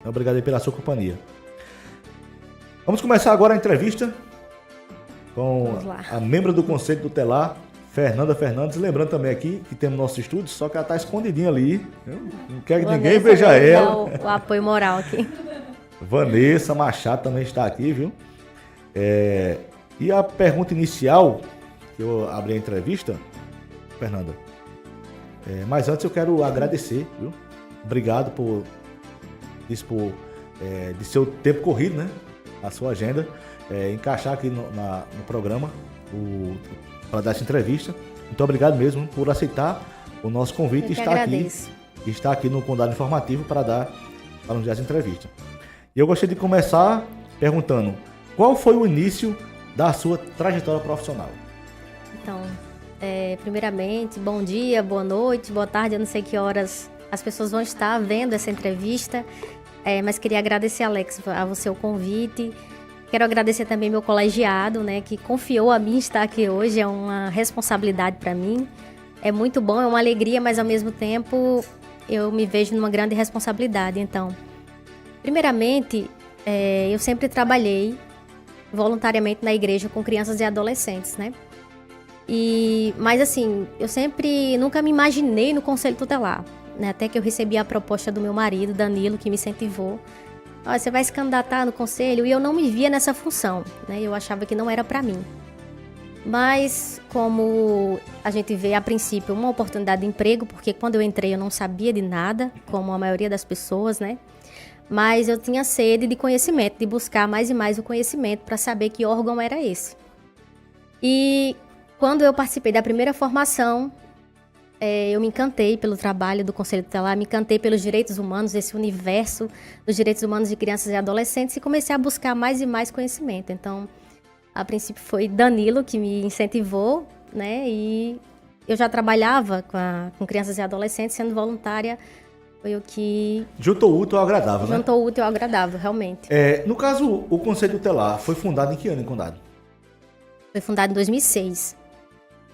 Obrigado aí pela sua companhia. Vamos começar agora a entrevista com a membro do Conselho Tutelar, Fernanda Fernandes. Lembrando também aqui que temos nosso estúdio, só que ela está escondidinha ali. Não quer que ninguém veja ela. O apoio moral aqui. Vanessa Machado também está aqui, viu? E a pergunta inicial, que eu abri a entrevista, Fernanda, mas antes eu quero agradecer, viu? Obrigado por dispor de seu tempo corrido, né? A sua agenda, encaixar aqui no programa para dar essa entrevista. Muito obrigado mesmo por aceitar o nosso convite e estar aqui no Condado Informativo para nos dar essa entrevista. E eu gostaria de começar perguntando, qual foi o início da sua trajetória profissional? Então, primeiramente, bom dia, boa noite, boa tarde, eu não sei que horas as pessoas vão estar vendo essa entrevista, mas queria agradecer, Alex, a você o convite. Quero agradecer também meu colegiado, né, que confiou a mim estar aqui hoje, é uma responsabilidade para mim. É muito bom, é uma alegria, mas ao mesmo tempo eu me vejo numa grande responsabilidade. Então, primeiramente, eu sempre trabalhei voluntariamente na igreja com crianças e adolescentes, né? Mas assim, eu nunca me imaginei no Conselho Tutelar, né? Até que eu recebi a proposta do meu marido, Danilo, que me incentivou. Você vai se candidatar no conselho? E eu não me via nessa função, né? Eu achava que não era para mim. Mas como a gente vê a princípio uma oportunidade de emprego, porque quando eu entrei eu não sabia de nada, como a maioria das pessoas, né? Mas eu tinha sede de conhecimento, de buscar mais e mais o conhecimento para saber que órgão era esse. E quando eu participei da primeira formação, eu me encantei pelo trabalho do Conselho Tutelar, me encantei pelos direitos humanos, esse universo dos direitos humanos de crianças e adolescentes, e comecei a buscar mais e mais conhecimento. Então, a princípio foi Danilo que me incentivou, né? E eu já trabalhava com crianças e adolescentes, sendo voluntária. Foi o que... Juntou útil ao agradável, né? Juntou útil ao agradável, realmente. No caso, o Conselho Tutelar foi fundado em que ano, em Condado? Foi fundado em 2006.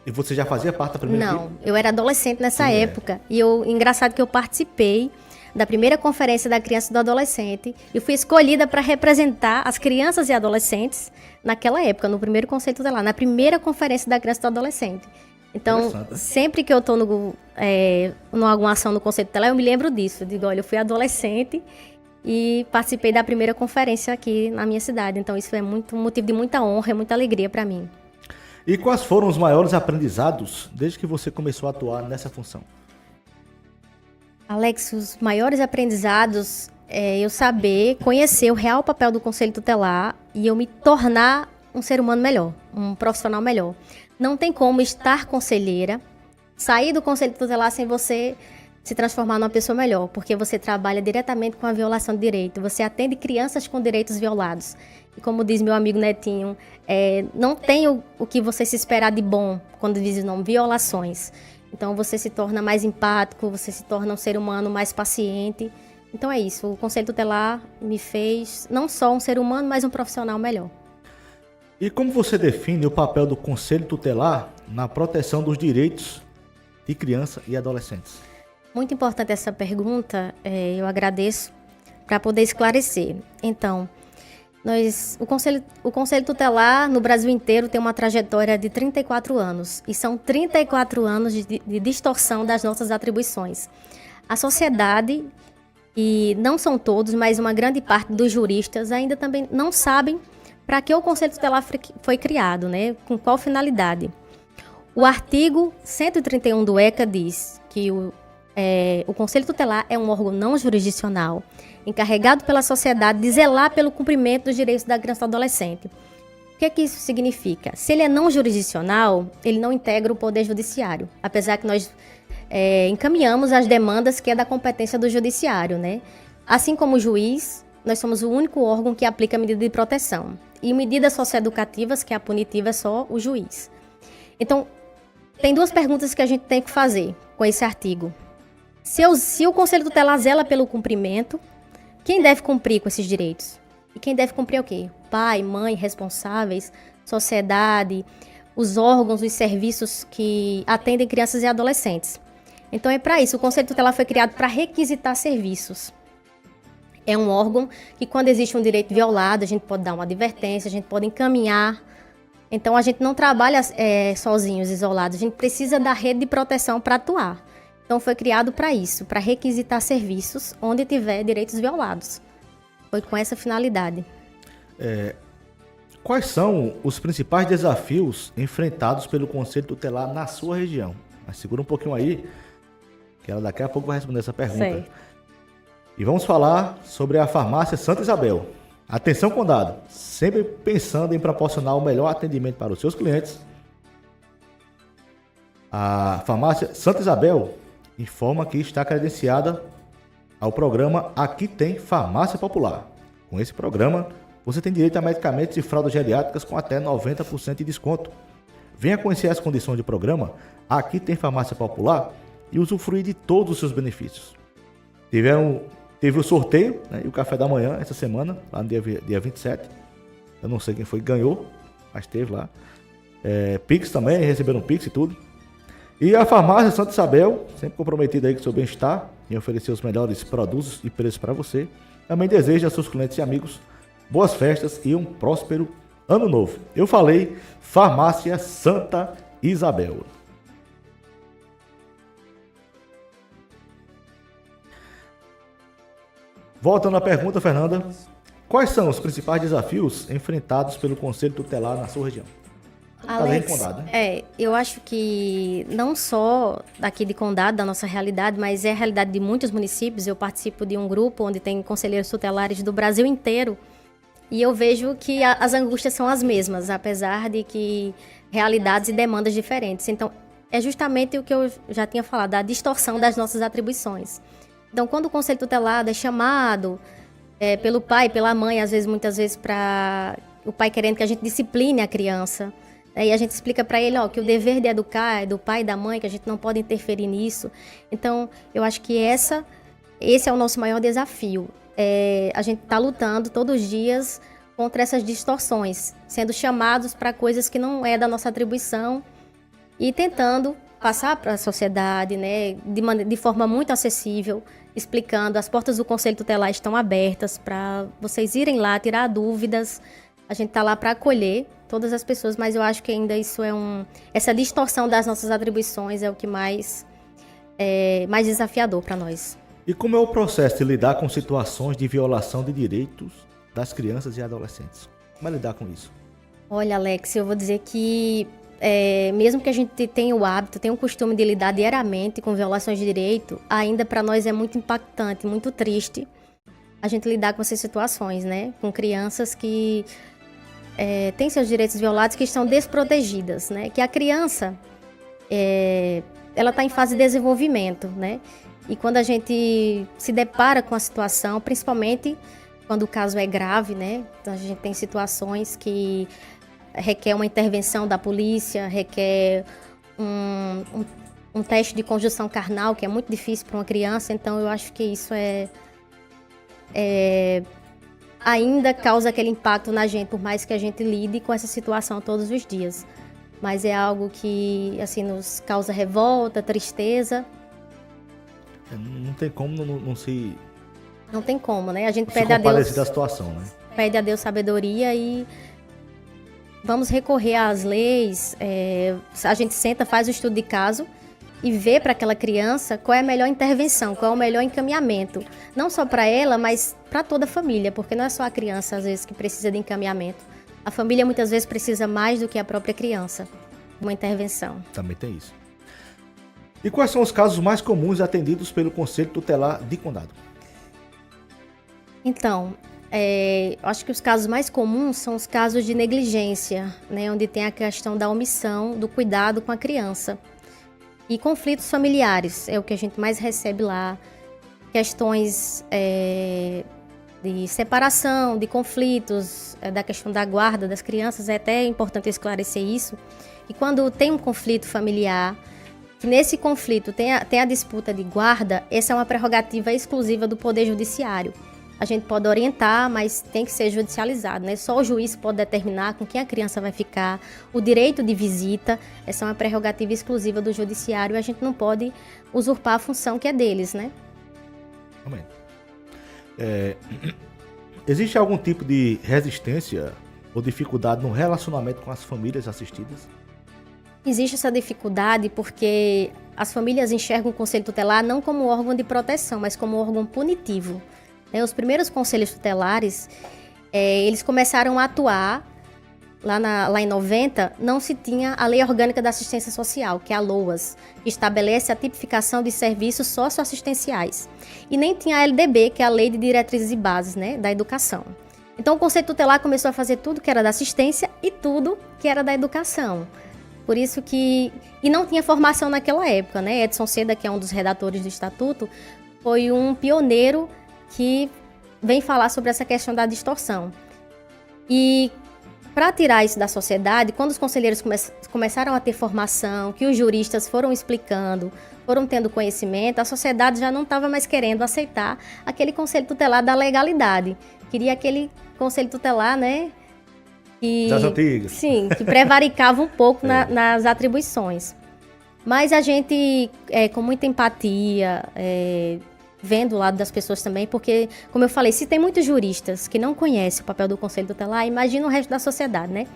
E você já fazia parte da primeira equipe? Não, eu era adolescente nessa época. E engraçado que eu participei da primeira conferência da criança e do adolescente. E fui escolhida para representar as crianças e adolescentes naquela época, no primeiro Conselho Tutelar, na primeira conferência da criança e do adolescente. Então, sempre que eu estou numa alguma ação no Conselho Tutelar, eu me lembro disso. Eu digo, olha, eu fui adolescente e participei da primeira conferência aqui na minha cidade. Então, isso é um motivo de muita honra e muita alegria para mim. E quais foram os maiores aprendizados desde que você começou a atuar nessa função? Alex, os maiores aprendizados é eu saber, conhecer o real papel do Conselho Tutelar e eu me tornar um ser humano melhor, um profissional melhor. Não tem como estar conselheira, sair do Conselho Tutelar sem você se transformar numa pessoa melhor, porque você trabalha diretamente com a violação de direito, você atende crianças com direitos violados. E como diz meu amigo Netinho, não tem o que você se esperar de bom quando diz o nome violações. Então você se torna mais empático, você se torna um ser humano mais paciente. Então é isso, o Conselho Tutelar me fez não só um ser humano, mas um profissional melhor. E como você define o papel do Conselho Tutelar na proteção dos direitos de crianças e adolescentes? Muito importante essa pergunta, eu agradeço para poder esclarecer. Então, o Conselho Tutelar no Brasil inteiro tem uma trajetória de 34 anos e são 34 anos de distorção das nossas atribuições. A sociedade, e não são todos, mas uma grande parte dos juristas ainda também não sabem para que o Conselho Tutelar foi criado, né? Com qual finalidade. O artigo 131 do ECA diz que o Conselho Tutelar é um órgão não jurisdicional, encarregado pela sociedade de zelar pelo cumprimento dos direitos da criança e do adolescente. O que isso significa? Se ele é não jurisdicional, ele não integra o Poder Judiciário, apesar que nós encaminhamos as demandas que é da competência do Judiciário, né? Assim como o juiz, nós somos o único órgão que aplica medida de proteção. E medidas socioeducativas, que é a punitiva, é só o juiz. Então, tem duas perguntas que a gente tem que fazer com esse artigo. Se o Conselho Tutelar zela pelo cumprimento, quem deve cumprir com esses direitos? E quem deve cumprir é o quê? Pai, mãe, responsáveis, sociedade, os órgãos, os serviços que atendem crianças e adolescentes. Então é para isso, o Conselho Tutelar foi criado para requisitar serviços. É um órgão que, quando existe um direito violado, a gente pode dar uma advertência, a gente pode encaminhar. Então, a gente não trabalha sozinhos, isolados. A gente precisa da rede de proteção para atuar. Então, foi criado para isso, para requisitar serviços onde tiver direitos violados. Foi com essa finalidade. Quais são os principais desafios enfrentados pelo Conselho Tutelar na sua região? Mas segura um pouquinho aí, que ela daqui a pouco vai responder essa pergunta. Certo. E vamos falar sobre a farmácia Santa Isabel. Atenção, condado, sempre pensando em proporcionar o melhor atendimento para os seus clientes. A farmácia Santa Isabel informa que está credenciada ao programa Aqui Tem Farmácia Popular. Com esse programa, você tem direito a medicamentos e fraldas geriátricas com até 90% de desconto. Venha conhecer as condições do programa Aqui Tem Farmácia Popular e usufruir de todos os seus benefícios. Teve o sorteio, né, e o café da manhã essa semana, lá no dia 27. Eu não sei quem foi que ganhou, mas teve lá. Pix também, receberam Pix e tudo. E a farmácia Santa Isabel, sempre comprometida aí com o seu bem-estar em oferecer os melhores produtos e preços para você, também deseja aos seus clientes e amigos boas festas e um próspero ano novo. Eu falei farmácia Santa Isabel. Voltando à pergunta, Fernanda, quais são os principais desafios enfrentados pelo Conselho Tutelar na sua região? Alex, Condado, né? eu acho que não só daqui de Condado, da nossa realidade, mas é a realidade de muitos municípios. Eu participo de um grupo onde tem conselheiros tutelares do Brasil inteiro e eu vejo que as angústias são as mesmas, apesar de que realidades e demandas diferentes. Então, é justamente o que eu já tinha falado, a distorção das nossas atribuições. Então, quando o Conselho Tutelar é chamado pelo pai, pela mãe, muitas vezes, para o pai querendo que a gente discipline a criança, e a gente explica para ele que o dever de educar é do pai e da mãe, que a gente não pode interferir nisso. Então, eu acho que esse é o nosso maior desafio. A gente está lutando todos os dias contra essas distorções, sendo chamados para coisas que não é da nossa atribuição e tentando passar para a sociedade, né, de forma muito acessível, explicando. As portas do Conselho Tutelar estão abertas para vocês irem lá, tirar dúvidas. A gente está lá para acolher todas as pessoas, mas eu acho que ainda isso essa distorção das nossas atribuições é o que mais desafiador para nós. E como é o processo de lidar com situações de violação de direitos das crianças e adolescentes? Como é lidar com isso? Olha, Alex, eu vou dizer que mesmo que a gente tenha o hábito, tenha o costume de lidar diariamente com violações de direito, ainda para nós é muito impactante, muito triste a gente lidar com essas situações, né? Com crianças que têm seus direitos violados, que estão desprotegidas, né? Que a criança, ela está em fase de desenvolvimento, né? E quando a gente se depara com a situação, principalmente quando o caso é grave, né? Então a gente tem situações que requer uma intervenção da polícia, requer um teste de conjunção carnal, que é muito difícil para uma criança. Então, eu acho que isso ainda causa aquele impacto na gente, por mais que a gente lide com essa situação todos os dias. Mas é algo que, assim, nos causa revolta, tristeza. Não tem como Não tem como, né? A gente pede a Deus da situação, né? Pede a Deus sabedoria e vamos recorrer às leis. A gente senta, faz o estudo de caso e vê para aquela criança qual é a melhor intervenção, qual é o melhor encaminhamento. Não só para ela, mas para toda a família, porque não é só a criança, às vezes, que precisa de encaminhamento. A família, muitas vezes, precisa mais do que a própria criança, uma intervenção. Também tem isso. E quais são os casos mais comuns atendidos pelo Conselho Tutelar de Condado? Então, acho que os casos mais comuns são os casos de negligência, né, onde tem a questão da omissão do cuidado com a criança. E conflitos familiares é o que a gente mais recebe lá. Questões de separação, de conflitos, da questão da guarda das crianças. É até importante esclarecer isso. E quando tem um conflito familiar, que nesse conflito tem a disputa de guarda, essa é uma prerrogativa exclusiva do Poder Judiciário. A gente pode orientar, mas tem que ser judicializado, né? Só o juiz pode determinar com quem a criança vai ficar. O direito de visita, essa é uma prerrogativa exclusiva do judiciário. A gente não pode usurpar a função que é deles, né? Amém. Existe algum tipo de resistência ou dificuldade no relacionamento com as famílias assistidas? Existe essa dificuldade porque as famílias enxergam o Conselho Tutelar não como órgão de proteção, mas como órgão punitivo. Os primeiros conselhos tutelares, eles começaram a atuar, lá em 90, não se tinha a Lei Orgânica da Assistência Social, que é a LOAS, que estabelece a tipificação de serviços socioassistenciais. E nem tinha a LDB, que é a Lei de Diretrizes e Bases, da Educação. Então o Conselho Tutelar começou a fazer tudo que era da assistência e tudo que era da educação. Por isso que... E não tinha formação naquela época, Edson Seda, que é um dos redatores do Estatuto, foi um pioneiro que vem falar sobre essa questão da distorção. E para tirar isso da sociedade, quando os conselheiros começaram a ter formação, que os juristas foram explicando, foram tendo conhecimento, a sociedade já não estava mais querendo aceitar aquele conselho tutelar da legalidade. Queria aquele conselho tutelar, Das antigas. Sim, que prevaricava um pouco nas atribuições. Mas a gente, com muita empatia, vendo o lado das pessoas também, porque, como eu falei, se tem muitos juristas que não conhecem o papel do Conselho Tutelar, imagina o resto da sociedade,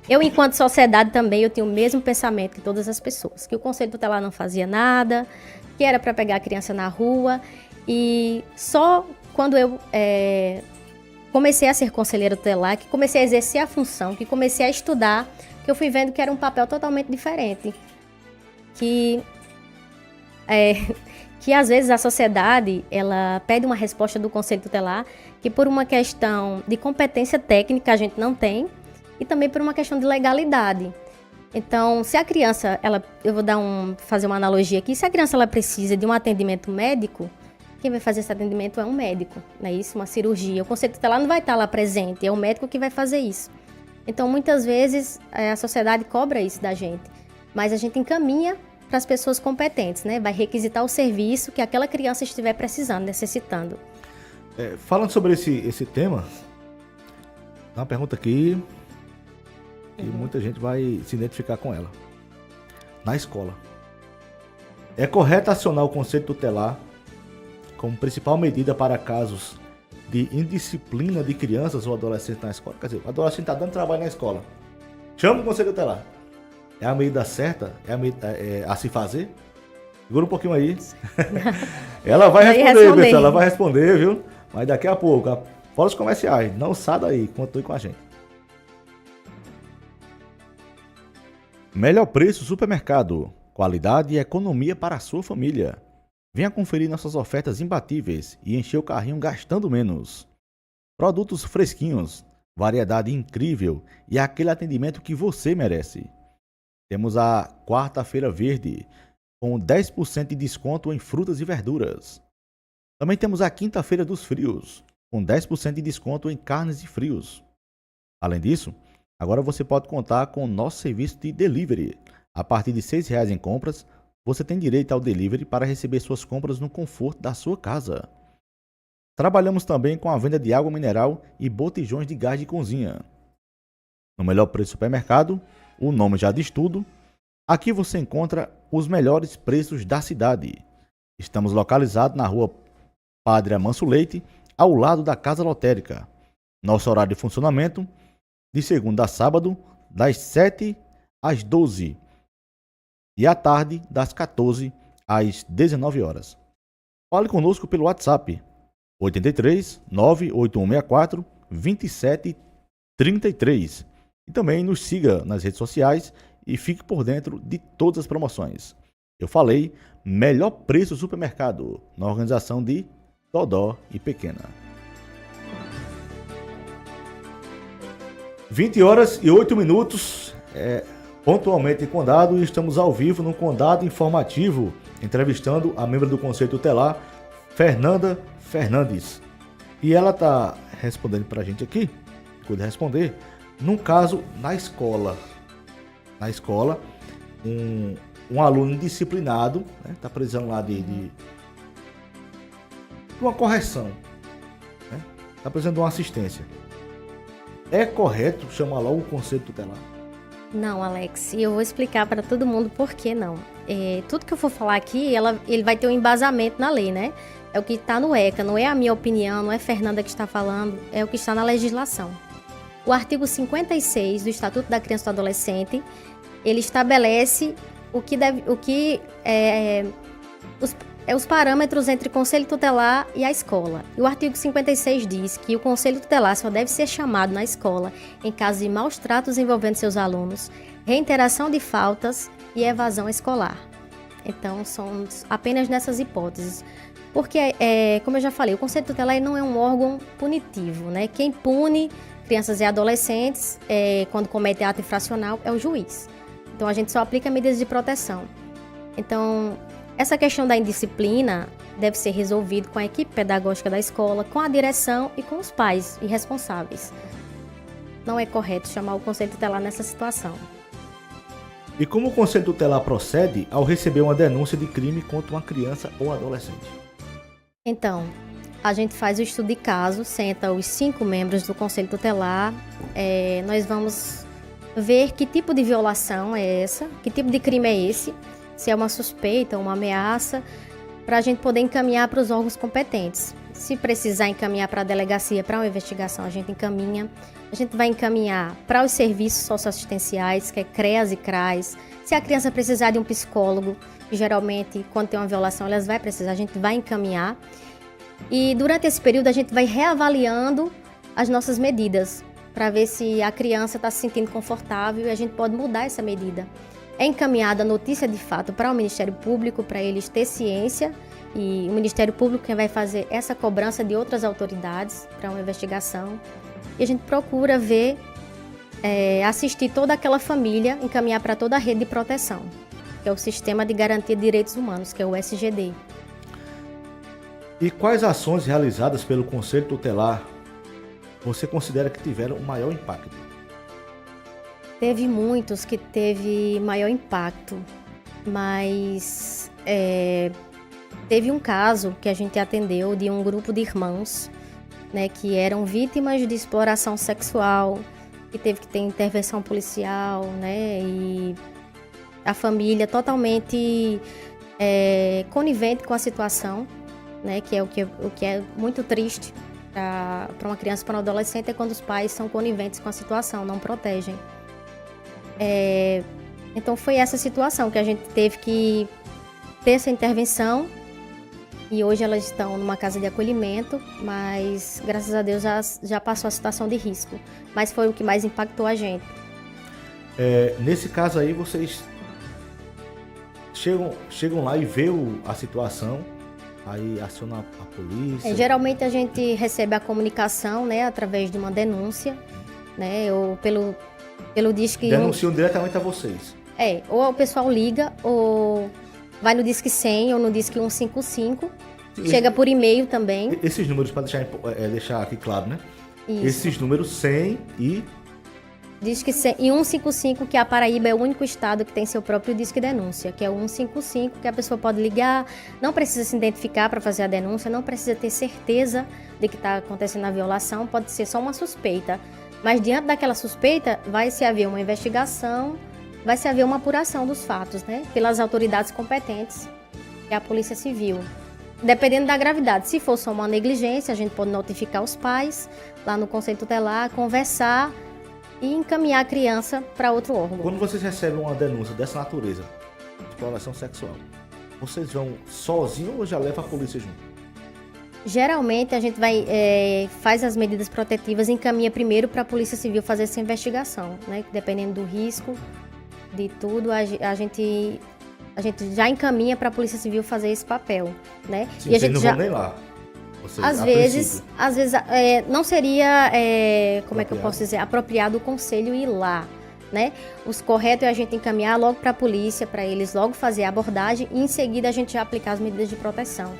Eu, enquanto sociedade, também eu tenho o mesmo pensamento que todas as pessoas, que o Conselho Tutelar não fazia nada, que era para pegar a criança na rua, e só quando eu comecei a ser conselheira tutelar, que comecei a exercer a função, que comecei a estudar, que eu fui vendo que era um papel totalmente diferente, que às vezes a sociedade, ela pede uma resposta do Conselho Tutelar que por uma questão de competência técnica a gente não tem e também por uma questão de legalidade. Então, se a criança, eu vou fazer uma analogia aqui, se a criança ela precisa de um atendimento médico, quem vai fazer esse atendimento é um médico, não é isso? Uma cirurgia. O Conselho Tutelar não vai estar lá presente, é o médico que vai fazer isso. Então, muitas vezes, a sociedade cobra isso da gente, mas a gente encaminha para as pessoas competentes, Vai requisitar o serviço que aquela criança estiver precisando, necessitando. Falando sobre esse tema, uma pergunta aqui que muita gente vai se identificar com ela. Na escola, é correto acionar o Conselho Tutelar como principal medida para casos de indisciplina de crianças ou adolescentes na escola? Quer dizer, o adolescente está dando trabalho na escola. Chama o Conselho Tutelar. É a medida certa? É a medida a se fazer? Segura um pouquinho aí. Ela vai responder, pessoal. Ela vai responder, viu? Mas daqui a pouco. Fora os comerciais. Não sai daí. Continue com a gente. Melhor preço supermercado. Qualidade e economia para a sua família. Venha conferir nossas ofertas imbatíveis e encher o carrinho gastando menos. Produtos fresquinhos, variedade incrível e aquele atendimento que você merece. Temos a quarta-feira verde, com 10% de desconto em frutas e verduras. Também temos a quinta-feira dos frios, com 10% de desconto em carnes e frios. Além disso, agora você pode contar com o nosso serviço de delivery. A partir de R$ 6,00 em compras, você tem direito ao delivery para receber suas compras no conforto da sua casa. Trabalhamos também com a venda de água mineral e botijões de gás de cozinha. No melhor preço supermercado, o nome já diz tudo. Aqui você encontra os melhores preços da cidade. Estamos localizados na rua Padre Amanso Leite, ao lado da Casa Lotérica. Nosso horário de funcionamento, de segunda a sábado, das 7 às 12 e à tarde, das 14 às 19 horas. Fale conosco pelo WhatsApp 83 98164 2733. E também nos siga nas redes sociais e fique por dentro de todas as promoções. Eu falei, melhor preço supermercado, na organização de Dodó e Pequena. 20h08, pontualmente em Condado, e estamos ao vivo no Condado Informativo, entrevistando a membro do Conselho Tutelar, Fernanda Fernandes. E ela está respondendo para a gente aqui, cuida de responder, num caso na escola. Na escola, um aluno indisciplinado, está precisando lá de uma correção, está precisando de uma assistência. É correto chamar logo o Conselho Tutelar? Não, Alex, e eu vou explicar para todo mundo por que não. Tudo que eu for falar aqui, ele vai ter um embasamento na lei, É o que está no ECA, não é a minha opinião, não é Fernanda que está falando, é o que está na legislação. O artigo 56 do Estatuto da Criança e do Adolescente, ele estabelece os parâmetros entre o Conselho Tutelar e a escola. E o artigo 56 diz que o Conselho Tutelar só deve ser chamado na escola em caso de maus tratos envolvendo seus alunos, reiteração de faltas e evasão escolar. Então, são apenas nessas hipóteses. Porque, como eu já falei, o Conselho Tutelar não é um órgão punitivo, né? Quem pune crianças e adolescentes quando cometem ato infracional é o juiz. Então, a gente só aplica medidas de proteção. Então, essa questão da indisciplina deve ser resolvida com a equipe pedagógica da escola, com a direção e com os pais e responsáveis. Não é correto chamar o Conselho Tutelar nessa situação. E como o Conselho Tutelar procede ao receber uma denúncia de crime contra uma criança ou adolescente? Então, a gente faz o estudo de caso, senta os 5 membros do Conselho Tutelar, nós vamos ver que tipo de violação é essa, que tipo de crime é esse, se é uma suspeita ou uma ameaça, para a gente poder encaminhar para os órgãos competentes. Se precisar encaminhar para a delegacia, para uma investigação, a gente encaminha. A gente vai encaminhar para os serviços socioassistenciais, que é CREAS e CRAS. Se a criança precisar de um psicólogo, geralmente, quando tem uma violação, elas vai precisar, a gente vai encaminhar. E durante esse período, a gente vai reavaliando as nossas medidas, para ver se a criança está se sentindo confortável e a gente pode mudar essa medida. É encaminhada a notícia de fato para o Ministério Público, para eles ter ciência, e o Ministério Público quem vai fazer essa cobrança de outras autoridades para uma investigação. E a gente procura ver, assistir toda aquela família, encaminhar para toda a rede de proteção, que é o Sistema de Garantia de Direitos Humanos, que é o SGD. E quais ações realizadas pelo Conselho Tutelar você considera que tiveram o maior impacto? Teve muitos que teve maior impacto, mas teve um caso que a gente atendeu de um grupo de irmãos, né, que eram vítimas de exploração sexual, que teve que ter intervenção policial, né, e a família totalmente conivente com a situação, né, que é muito triste para uma criança e para um adolescente, é quando os pais são coniventes com a situação, não protegem. Então foi essa situação que a gente teve que ter essa intervenção, e hoje elas estão numa casa de acolhimento, mas graças a Deus já passou a situação de risco, mas foi o que mais impactou a gente. Nesse caso aí, vocês chegam lá e vê a situação, aí aciona a polícia? Geralmente a gente recebe a comunicação, né, através de uma denúncia, né, ou pelo Disque... Denunciam diretamente a vocês? Ou o pessoal liga, ou vai no Disque 100 ou no Disque 155, chega por e-mail também. Esses números, para deixar aqui claro, né? Isso. Esses números 100 e... Disque 100 e 155, que a Paraíba é o único estado que tem seu próprio Disque Denúncia, que é o 155, que a pessoa pode ligar, não precisa se identificar para fazer a denúncia, não precisa ter certeza de que está acontecendo a violação, pode ser só uma suspeita. Mas diante daquela suspeita, vai-se haver uma investigação, vai-se haver uma apuração dos fatos, né? Pelas autoridades competentes, que é a Polícia Civil. Dependendo da gravidade, se for só uma negligência, a gente pode notificar os pais, lá no Conselho Tutelar, conversar e encaminhar a criança para outro órgão. Quando vocês recebem uma denúncia dessa natureza, exploração sexual, vocês vão sozinhos ou já leva a polícia junto? Geralmente a gente faz as medidas protetivas e encaminha primeiro para a Polícia Civil fazer essa investigação, né? Dependendo do risco, de tudo, a gente já encaminha para a Polícia Civil fazer esse papel, né? Sim, e a gente não vão nem lá. Às vezes não seria, como é que eu posso dizer, apropriado o conselho ir lá, né? O correto é a gente encaminhar logo para a polícia, para eles logo fazer a abordagem e em seguida a gente já aplicar as medidas de proteção.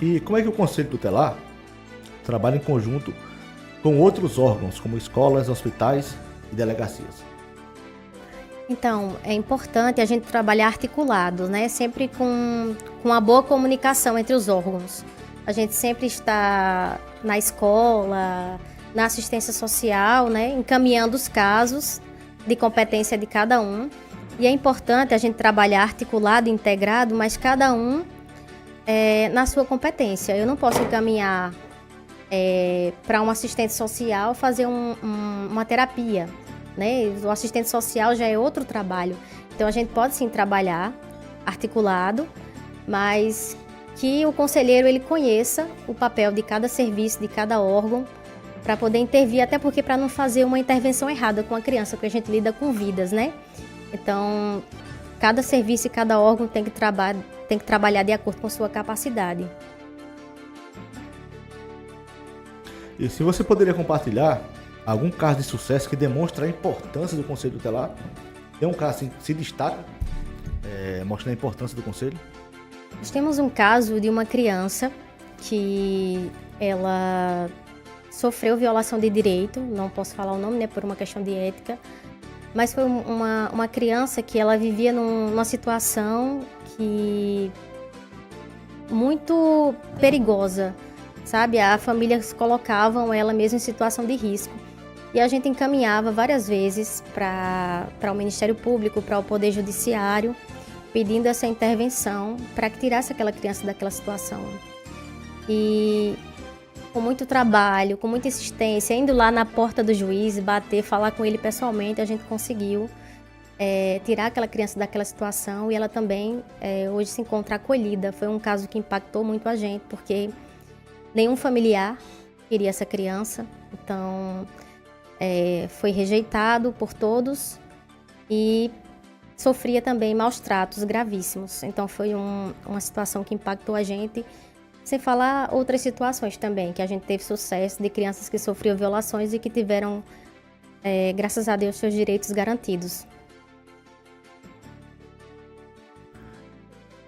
E como é que o Conselho Tutelar trabalha em conjunto com outros órgãos, como escolas, hospitais e delegacias? Então, é importante a gente trabalhar articulado, né? Sempre com uma boa comunicação entre os órgãos. A gente sempre está na escola, na assistência social, né? Encaminhando os casos de competência de cada um. E é importante a gente trabalhar articulado, integrado, mas cada um na sua competência. Eu não posso encaminhar para um assistente social fazer uma terapia, né? O assistente social já é outro trabalho. Então, a gente pode sim trabalhar articulado, mas que o conselheiro ele conheça o papel de cada serviço, de cada órgão, para poder intervir, até porque para não fazer uma intervenção errada com a criança, porque a gente lida com vidas, né? Então, cada serviço e cada órgão tem que trabalhar de acordo com sua capacidade. E se você poderia compartilhar algum caso de sucesso que demonstra a importância do Conselho Tutelar? Tem um caso assim, que se destaca, mostrando a importância do Conselho? Nós temos um caso de uma criança que ela sofreu violação de direito, não posso falar o nome, né, por uma questão de ética, mas foi uma criança que ela vivia numa situação muito perigosa, sabe? A família colocavam ela mesmo em situação de risco. E a gente encaminhava várias vezes para o Ministério Público, para o Poder Judiciário, pedindo essa intervenção para que tirasse aquela criança daquela situação. E com muito trabalho, com muita insistência, indo lá na porta do juiz, bater, falar com ele pessoalmente, a gente conseguiu tirar aquela criança daquela situação e ela também hoje se encontra acolhida. Foi um caso que impactou muito a gente, porque nenhum familiar queria essa criança, então foi rejeitado por todos e sofria também maus tratos gravíssimos. Então foi uma situação que impactou a gente, sem falar outras situações também, que a gente teve sucesso de crianças que sofriam violações e que tiveram, graças a Deus, seus direitos garantidos.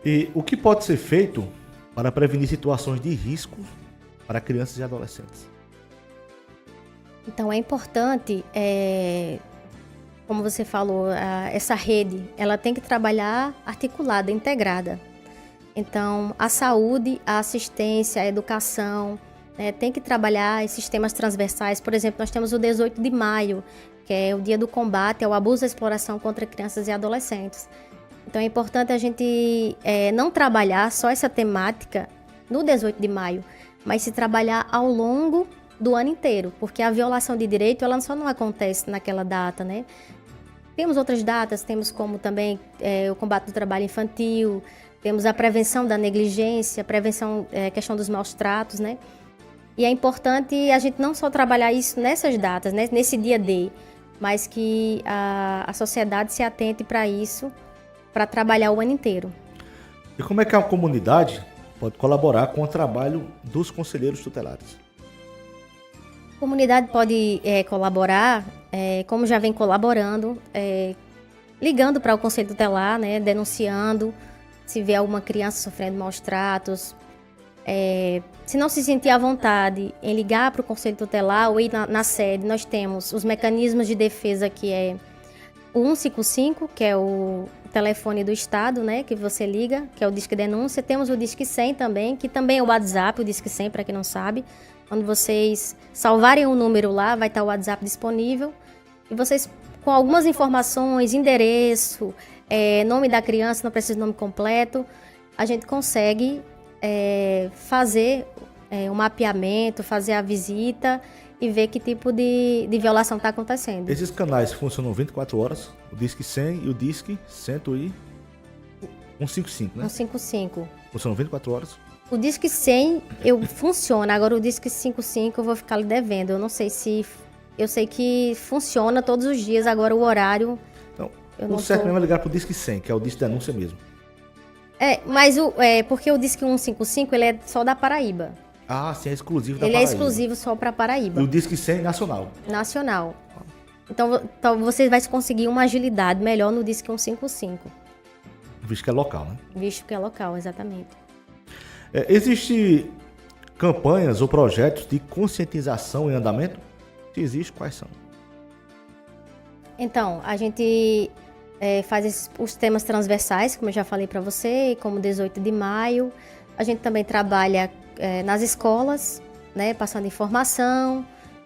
E o que pode ser feito para prevenir situações de risco para crianças e adolescentes? Então é importante, como você falou, essa rede, ela tem que trabalhar articulada, integrada. Então a saúde, a assistência, a educação, tem que trabalhar esses temas transversais. Por exemplo, nós temos o 18 de maio, que é o dia do combate ao abuso e exploração contra crianças e adolescentes. Então é importante a gente não trabalhar só essa temática no 18 de maio, mas se trabalhar ao longo do ano inteiro, porque a violação de direito ela só não acontece naquela data, né? Temos outras datas, temos como também o combate do trabalho infantil, temos a prevenção da negligência, prevenção, questão dos maus tratos, né? E é importante a gente não só trabalhar isso nessas datas, né? Nesse dia D, mas que a sociedade se atente para isso, para trabalhar o ano inteiro. E como é que a comunidade pode colaborar com o trabalho dos conselheiros tutelares? A comunidade pode colaborar, como já vem colaborando, ligando para o Conselho Tutelar, né, denunciando se vê alguma criança sofrendo maus tratos. Se não se sentir à vontade em ligar para o Conselho Tutelar ou ir na sede, nós temos os mecanismos de defesa, que é o 155, que é o telefone do Estado, né, que você liga, que é o Disque Denúncia. Temos o Disque 100 também, que também é o WhatsApp, o Disque 100, para quem não sabe. Quando vocês salvarem um número lá, vai estar o WhatsApp disponível. E vocês, com algumas informações, endereço, nome da criança, não precisa nome completo, a gente consegue fazer um mapeamento, fazer a visita e ver que tipo de violação está acontecendo. Esses canais funcionam 24 horas, o Disque 100 e o Disque 155, né? 155. Funcionam 24 horas. O Disque 100 funciona, agora o Disque 55 eu vou ficar lhe devendo. Eu não sei se... Eu sei que funciona todos os dias, agora o horário... Então, o certo mesmo é ligar para o Disque 100, que é o Disque Denúncia mesmo. Mas porque o Disque 155 ele é só da Paraíba. Ah, sim, é exclusivo da Ele Paraíba. é exclusivo só para Paraíba. E o Disque 100 nacional. Nacional. Então você vai conseguir uma agilidade melhor no Disque 155. Visto que é local, né? Visto que é local, exatamente. Existem campanhas ou projetos de conscientização em andamento? Se existe, quais são? Então, a gente faz os temas transversais, como eu já falei para você, como 18 de maio. A gente também trabalha nas escolas, né, passando informação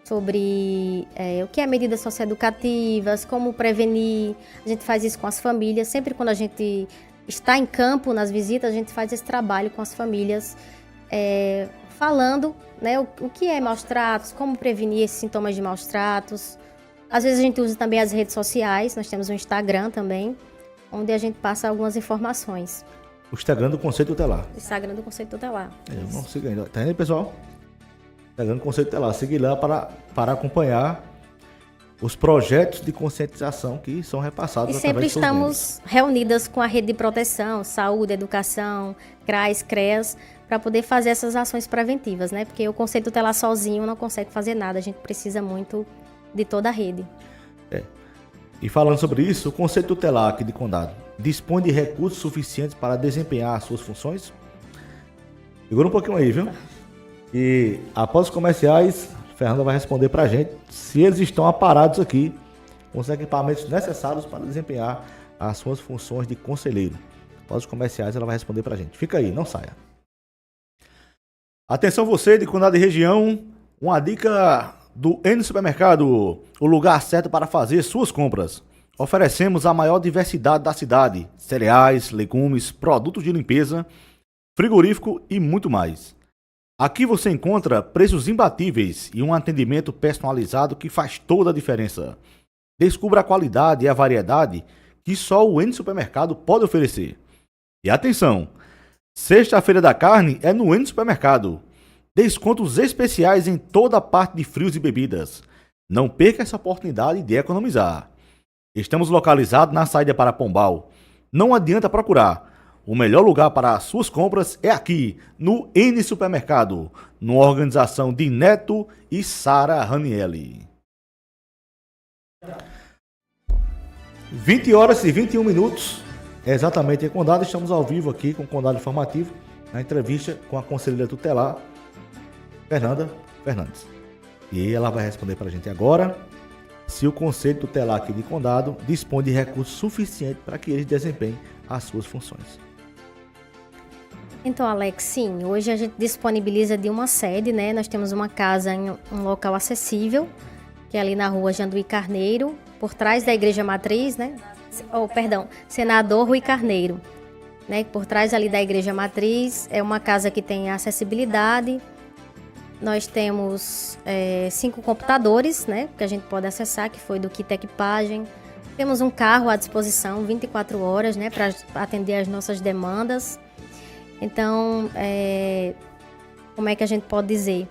sobre o que é medidas socioeducativas, como prevenir. A gente faz isso com as famílias. Sempre quando a gente está em campo, nas visitas, a gente faz esse trabalho com as famílias, falando, né, o que é maus tratos, como prevenir esses sintomas de maus tratos. Às vezes a gente usa também as redes sociais, nós temos um Instagram também, onde a gente passa algumas informações. O Instagram do Conselho Tutelar. O Instagram do Conselho Tutelar. Vamos seguir ainda. Tá vendo, pessoal? Instagram do Conselho Tutelar. Seguir lá para acompanhar os projetos de conscientização que são repassados. E sempre estamos reunidas com a rede de proteção, saúde, educação, CRAS, CREAS, para poder fazer essas ações preventivas, né? Porque o Conselho Tutelar sozinho não consegue fazer nada, a gente precisa muito de toda a rede. E falando sobre isso, o Conselho Tutelar aqui de Condado dispõe de recursos suficientes para desempenhar as suas funções? Segura um pouquinho aí, viu? E após os comerciais, a Fernanda vai responder para a gente se eles estão aparados aqui com os equipamentos necessários para desempenhar as suas funções de conselheiro. Após os comerciais, ela vai responder para a gente. Fica aí, não saia. Atenção você de Condado e região, uma dica do N Supermercado, o lugar certo para fazer suas compras. Oferecemos a maior diversidade da cidade, cereais, legumes, produtos de limpeza, frigorífico e muito mais. Aqui você encontra preços imbatíveis e um atendimento personalizado que faz toda a diferença. Descubra a qualidade e a variedade que só o N Supermercado pode oferecer. E atenção, sexta-feira da carne é no N Supermercado. Descontos especiais em toda a parte de frios e bebidas. Não perca essa oportunidade de economizar. Estamos localizados na saída para Pombal. Não adianta procurar. O melhor lugar para as suas compras é aqui, no N Supermercado, numa organização de Neto e Sara Ranielli. 20 horas e 21 minutos, exatamente em Condado. Estamos ao vivo aqui com o Condado Informativo, na entrevista com a conselheira tutelar, Fernanda Fernandes. E ela vai responder para a gente agora se o Conselho Tutelar aqui de Condado dispõe de recursos suficientes para que eles desempenhem as suas funções. Então, Alex, sim, hoje a gente disponibiliza de uma sede, né? Nós temos uma casa em um local acessível, que é ali na rua Janduí Carneiro, por trás da Igreja Matriz, né? Senador Rui Carneiro, né? Por trás ali da Igreja Matriz, é uma casa que tem acessibilidade. Nós temos 5 computadores, né, que a gente pode acessar, que foi do kit equipagem. Temos um carro à disposição 24 horas, né, para atender as nossas demandas. Então, como é que a gente pode dizer?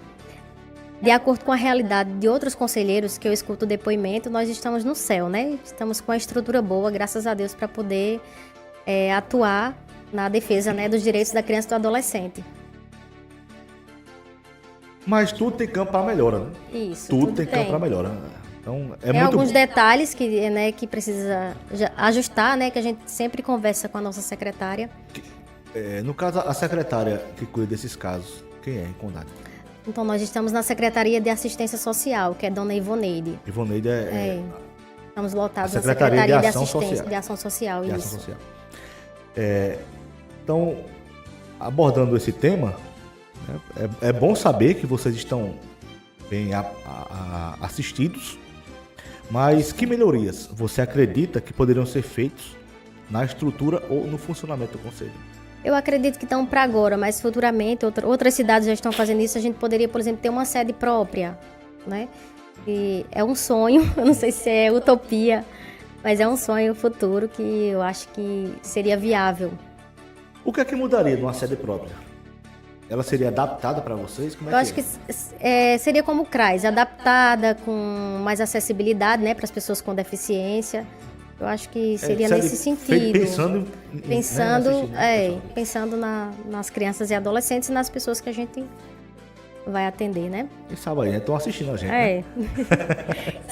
De acordo com a realidade de outros conselheiros que eu escuto o depoimento, nós estamos no céu, né? Estamos com a estrutura boa, graças a Deus, para poder atuar na defesa, né, dos direitos da criança e do adolescente. Mas tudo tem campo para melhora, né? Isso. Tudo tem campo para melhora. Então, tem muito alguns detalhes que precisa ajustar, né? Que a gente sempre conversa com a nossa secretária. No caso, a secretária que cuida desses casos, quem é em Condado? Então, nós estamos na Secretaria de Assistência Social, que é Dona Ivoneide. Ivoneide estamos lotados na Secretaria de Ação Social. De isso. Ação Social. Então, abordando esse tema, é bom saber que vocês estão bem assistidos, mas que melhorias você acredita que poderiam ser feitas na estrutura ou no funcionamento do Conselho? Eu acredito que estão para agora, mas futuramente outras cidades já estão fazendo isso. A gente poderia, por exemplo, ter uma sede própria, né? E é um sonho, eu não sei se é utopia, mas é um sonho futuro que eu acho que seria viável. O que é que mudaria numa sede própria? Ela seria adaptada para vocês? Como é eu acho que seria como o CRAS, adaptada, com mais acessibilidade, né, para as pessoas com deficiência. Eu acho que seria nesse sentido. Pensando nas crianças e adolescentes e nas pessoas que a gente vai atender, né? Quem sabe aí, estão assistindo a gente, né?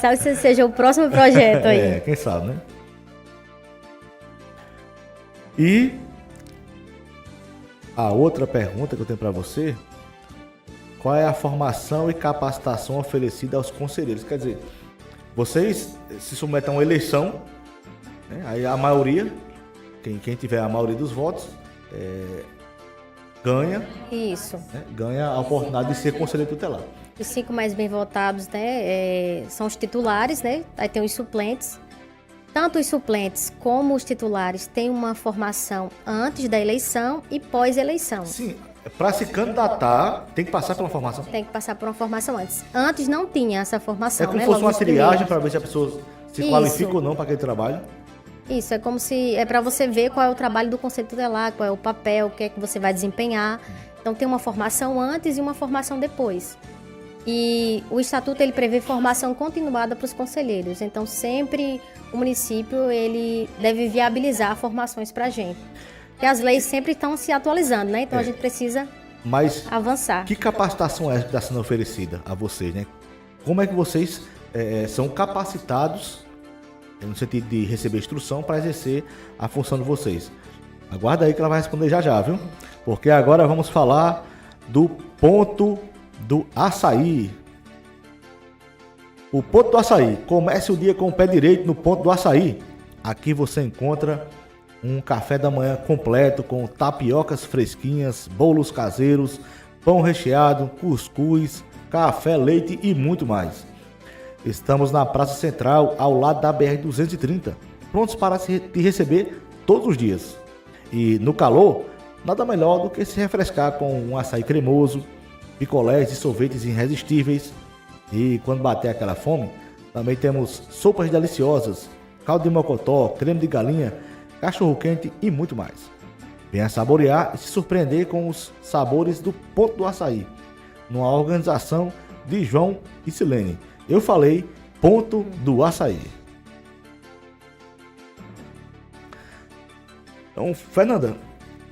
Sabe se seja o próximo projeto aí. Quem sabe, né? E a outra pergunta que eu tenho para você: qual é a formação e capacitação oferecida aos conselheiros? Quer dizer, vocês se submetem a uma eleição, né? Aí a maioria, quem tiver a maioria dos votos, ganha, Isso. né, ganha a oportunidade de ser conselheiro tutelar. Os 5 mais bem votados, né, são os titulares, né? Aí tem os suplentes. Tanto os suplentes como os titulares têm uma formação antes da eleição e pós-eleição. Sim, para se candidatar, tem que passar pela formação. Tem que passar por uma formação antes. Antes não tinha essa formação, É como né? se fosse Logo uma nos triagem primeiros. para ver se a pessoa se Isso. qualifica ou não para aquele trabalho. Isso, é como se... É para você ver qual é o trabalho do Conselho Tutelar, qual é o papel, o que é que você vai desempenhar. Então tem uma formação antes e uma formação depois. E o Estatuto, ele prevê formação continuada para os conselheiros. Então sempre o município, ele deve viabilizar formações para a gente. Porque as leis sempre estão se atualizando, né? Então a gente precisa Mas avançar. que capacitação é essa que está sendo oferecida a vocês, né? Como é que vocês são capacitados, no sentido de receber instrução, para exercer a função de vocês? Aguarda aí que ela vai responder já já, viu? Porque agora vamos falar do ponto do açaí. O ponto do açaí. Comece o dia com o pé direito no ponto do açaí. Aqui você encontra um café da manhã completo com tapiocas fresquinhas, bolos caseiros, pão recheado, cuscuz, café, leite e muito mais. Estamos na Praça Central, ao lado da BR-230, prontos para te receber todos os dias. E no calor, nada melhor do que se refrescar com um açaí cremoso, picolés e sorvetes irresistíveis. E quando bater aquela fome, também temos sopas deliciosas, caldo de mocotó, creme de galinha, cachorro-quente e muito mais. Venha saborear e se surpreender com os sabores do Ponto do Açaí, numa organização de João e Silene. Eu falei Ponto do Açaí. Então, Fernanda,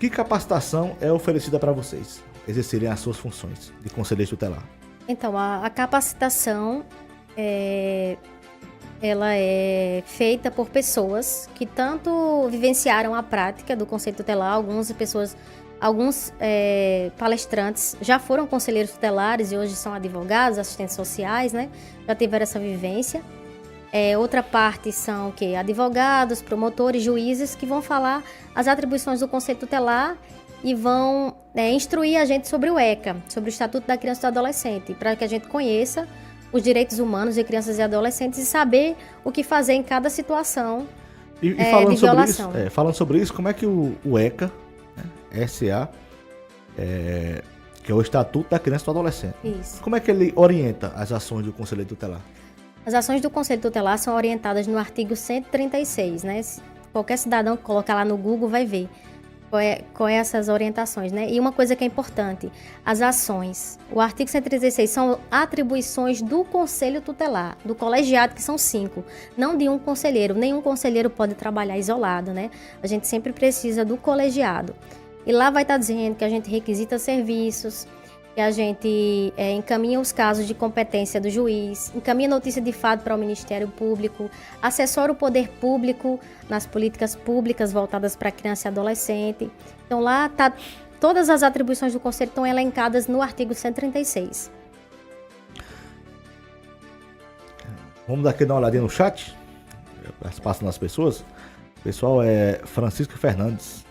que capacitação é oferecida para vocês exercerem as suas funções de conselheiro tutelar? Então, a capacitação, ela é feita por pessoas que tanto vivenciaram a prática do Conselho Tutelar, alguns palestrantes já foram conselheiros tutelares e hoje são advogados, assistentes sociais, né? Já tiveram essa vivência. Outra parte são o quê? Advogados, promotores, juízes que vão falar as atribuições do Conselho Tutelar e vão instruir a gente sobre o ECA, sobre o Estatuto da Criança e do Adolescente, para que a gente conheça os direitos humanos de crianças e adolescentes e saber o que fazer em cada situação E falando de sobre violação. isso, falando sobre isso, como é que o ECA, né, SA, que é o Estatuto da Criança e do Adolescente, Isso. como é que ele orienta as ações do Conselheiro Tutelar? As ações do Conselho Tutelar são orientadas no artigo 136, né? Qualquer cidadão que colocar lá no Google vai ver qual é essas orientações, né? E uma coisa que é importante, as ações. O artigo 136 são atribuições do Conselho Tutelar, do colegiado, que são 5, não de um conselheiro. Nenhum conselheiro pode trabalhar isolado, né? A gente sempre precisa do colegiado. E lá vai estar dizendo que a gente requisita serviços, que a gente encaminha os casos de competência do juiz, encaminha notícia de fato para o Ministério Público, assessora o poder público nas políticas públicas voltadas para criança e adolescente. Então lá tá todas as atribuições do Conselho estão elencadas no artigo 136. Vamos daqui dar uma olhadinha no chat, participação das pessoas. O pessoal é Francisco Fernandes.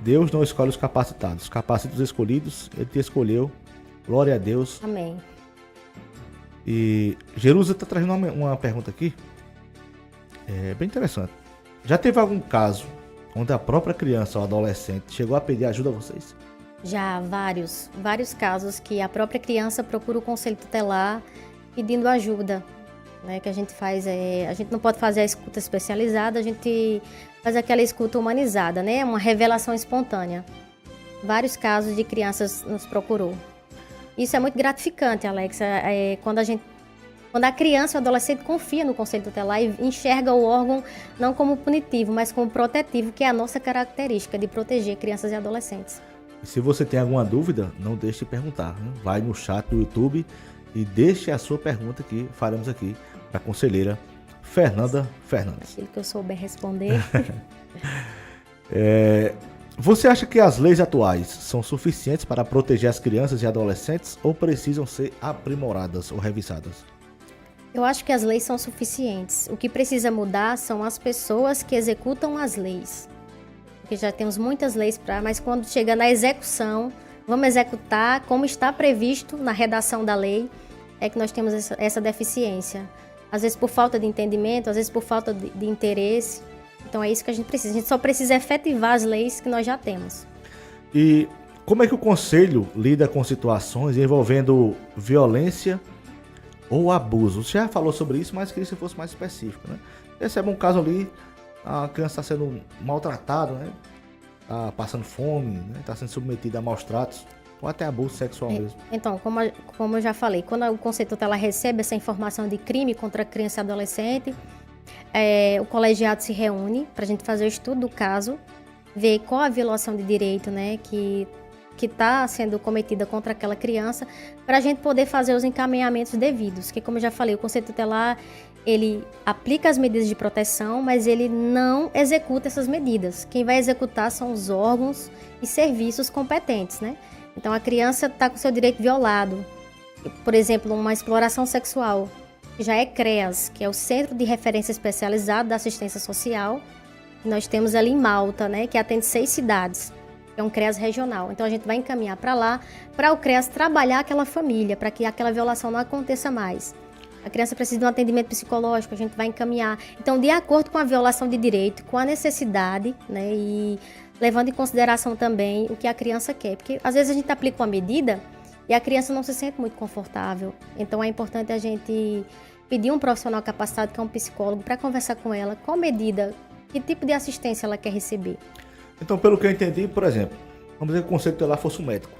Deus não escolhe os capacitados, capacita os escolhidos, Ele te escolheu, glória a Deus. Amém. E Jerusa está trazendo uma pergunta aqui, bem interessante. Já teve algum caso onde a própria criança ou adolescente chegou a pedir ajuda a vocês? Já vários casos que a própria criança procura o Conselho Tutelar pedindo ajuda, né? Que a gente faz, a gente não pode fazer a escuta especializada, a gente faz aquela escuta humanizada, né? Uma revelação espontânea. Vários casos de crianças nos procurou. Isso é muito gratificante, Alexa, quando a criança ou adolescente confia no Conselho Tutelar e enxerga o órgão não como punitivo, mas como protetivo, que é a nossa característica de proteger crianças e adolescentes. E se você tem alguma dúvida, não deixe de perguntar, né? Vai no chat do YouTube e deixe a sua pergunta que faremos aqui para a conselheira Fernanda Fernandes. Aquilo que eu souber responder. Você acha que as leis atuais são suficientes para proteger as crianças e adolescentes ou precisam ser aprimoradas ou revisadas? Eu acho que as leis são suficientes. O que precisa mudar são as pessoas que executam as leis. porque já temos muitas leis mas quando chega na execução, vamos executar como está previsto na redação da lei, é que nós temos essa deficiência. Às vezes por falta de entendimento, às vezes por falta de interesse. Então é isso que a gente precisa. A gente só precisa efetivar as leis que nós já temos. E como é que o Conselho lida com situações envolvendo violência ou abuso? Você já falou sobre isso, mas queria que você fosse mais específico, né? Recebe um caso ali, a criança está sendo maltratada, né? Está passando fome, né? Está sendo submetida a maus tratos, ou até abuso sexual mesmo. Então, como eu já falei, quando o Conselho Tutelar recebe essa informação de crime contra criança e adolescente, o colegiado se reúne para a gente fazer o estudo do caso, ver qual a violação de direito, né, que está sendo cometida contra aquela criança, para a gente poder fazer os encaminhamentos devidos. Que, como eu já falei, o Conselho Tutelar, ele aplica as medidas de proteção, mas ele não executa essas medidas. Quem vai executar são os órgãos e serviços competentes, né? Então, a criança está com seu direito violado. Por exemplo, uma exploração sexual, que já é CREAS, que é o Centro de Referência Especializado da Assistência Social, que nós temos ali em Malta, né, que atende 6 cidades. É um CREAS regional. Então, a gente vai encaminhar para lá, para o CREAS trabalhar aquela família, para que aquela violação não aconteça mais. A criança precisa de um atendimento psicológico, a gente vai encaminhar. Então, de acordo com a violação de direito, com a necessidade, né, e levando em consideração também o que a criança quer. Porque, às vezes, a gente aplica uma medida e a criança não se sente muito confortável. Então, é importante a gente pedir um profissional capacitado, que é um psicólogo, para conversar com ela, qual medida, que tipo de assistência ela quer receber. Então, pelo que eu entendi, por exemplo, vamos dizer que o Conselho Tutelar fosse um médico,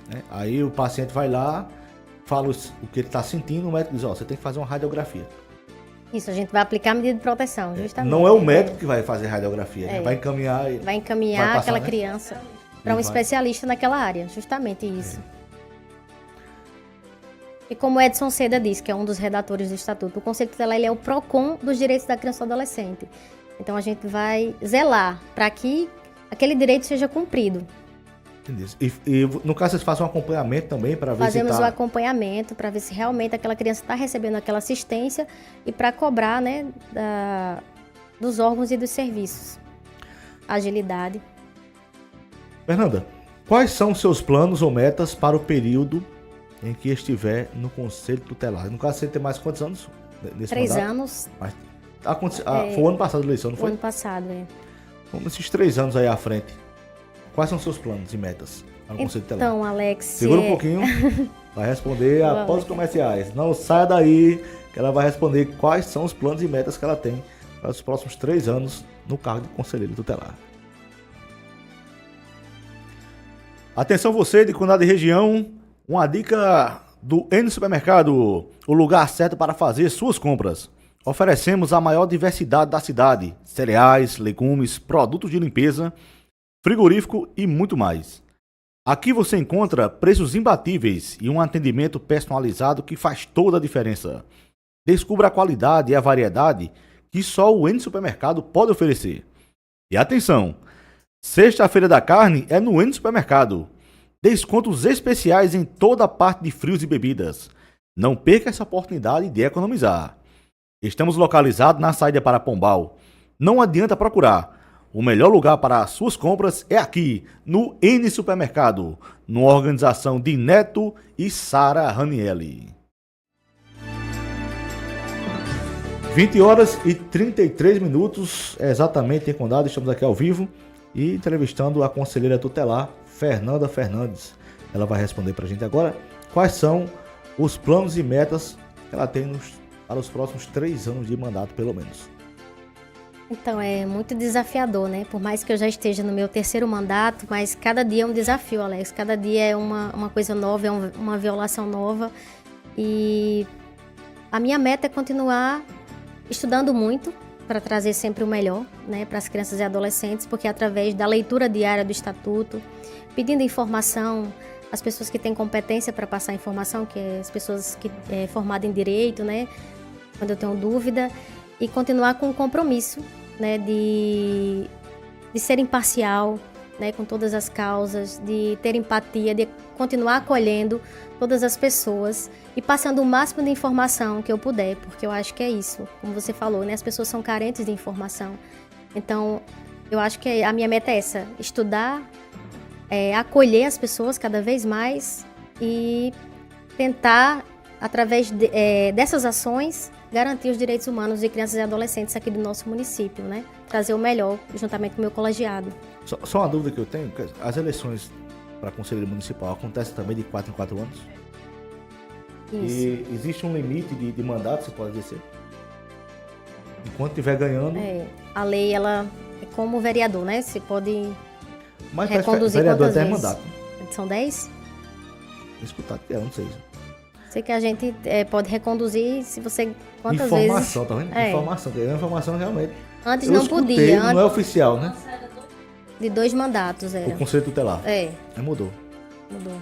né? Aí o paciente vai lá, fala o que ele está sentindo, o médico diz, você tem que fazer uma radiografia. Isso, a gente vai aplicar a medida de proteção, justamente. Não é o médico que vai fazer radiografia, né? Vai encaminhar vai passar, aquela criança para um especialista naquela área, justamente isso. E como o Edson Seda disse, que é um dos redatores do Estatuto, o Conselho Tutelar, ele é o PROCON dos direitos da criança e do adolescente. Então, a gente vai zelar para que aquele direito seja cumprido. E no caso, vocês fazem um acompanhamento também para ver Fazemos o acompanhamento para ver se realmente aquela criança está recebendo aquela assistência e para cobrar, né, dos órgãos e dos serviços. Agilidade. Fernanda, quais são os seus planos ou metas para o período em que estiver no Conselho Tutelar? No caso, você tem mais quantos anos nesse 3 mandato? anos. Mas, foi o ano passado a eleição, não foi? O ano passado, Então, nesses 3 anos aí à frente, quais são os seus planos e metas para o Conselho Tutelar? Então, Alex... Segura um pouquinho, vai responder após os comerciais. Não saia daí, que ela vai responder quais são os planos e metas que ela tem para os próximos 3 anos no cargo de conselheiro tutelar. Atenção você de Condado e região, uma dica do N Supermercado, o lugar certo para fazer suas compras. Oferecemos a maior diversidade da cidade, cereais, legumes, produtos de limpeza, frigorífico e muito mais. Aqui você encontra preços imbatíveis e um atendimento personalizado que faz toda a diferença. Descubra a qualidade e a variedade que só o N Supermercado pode oferecer. E atenção, sexta-feira da carne é no N Supermercado. Descontos especiais em toda a parte de frios e bebidas. Não perca essa oportunidade de economizar. Estamos localizados na saída para Pombal. Não adianta procurar. O melhor lugar para as suas compras é aqui, no N Supermercado, numa organização de Neto e Sara Ranielli. 20h33, exatamente em Condado, estamos aqui ao vivo e entrevistando a conselheira tutelar, Fernanda Fernandes. Ela vai responder para a gente agora quais são os planos e metas que ela tem para os próximos 3 anos de mandato, pelo menos. Então, é muito desafiador, né? Por mais que eu já esteja no meu 3º mandato, mas cada dia é um desafio, Alex. Cada dia é uma coisa nova, é uma violação nova. E a minha meta é continuar estudando muito para trazer sempre o melhor, né, para as crianças e adolescentes, porque através da leitura diária do Estatuto, pedindo informação, as pessoas que têm competência para passar informação, que é as pessoas que é formadas em direito, né, quando eu tenho dúvida, e continuar com o compromisso, né, de ser imparcial, né, com todas as causas, de ter empatia, de continuar acolhendo todas as pessoas e passando o máximo de informação que eu puder, porque eu acho que é isso, como você falou, né, as pessoas são carentes de informação. Então, eu acho que a minha meta é essa, estudar, acolher as pessoas cada vez mais e tentar, através dessas ações, garantir os direitos humanos de crianças e adolescentes aqui do nosso município, né? Trazer o melhor, juntamente com o meu colegiado. Só uma dúvida que eu tenho, as eleições para conselheiro municipal acontecem também de 4 em 4 anos? Isso. E existe um limite de mandato, você pode dizer? Enquanto estiver ganhando... A lei, ela é como vereador, né? Você pode mas reconduzir vereador quantas até vezes? mandato. São 10? Escutar, não sei. Sei que a gente pode reconduzir se você... Quantas informação, vezes... tá vendo? Informação, que é informação realmente. Antes eu não escutei, podia. Não é oficial, né? De 2 mandatos era. O conselho tutelar. Aí mudou. Mudou.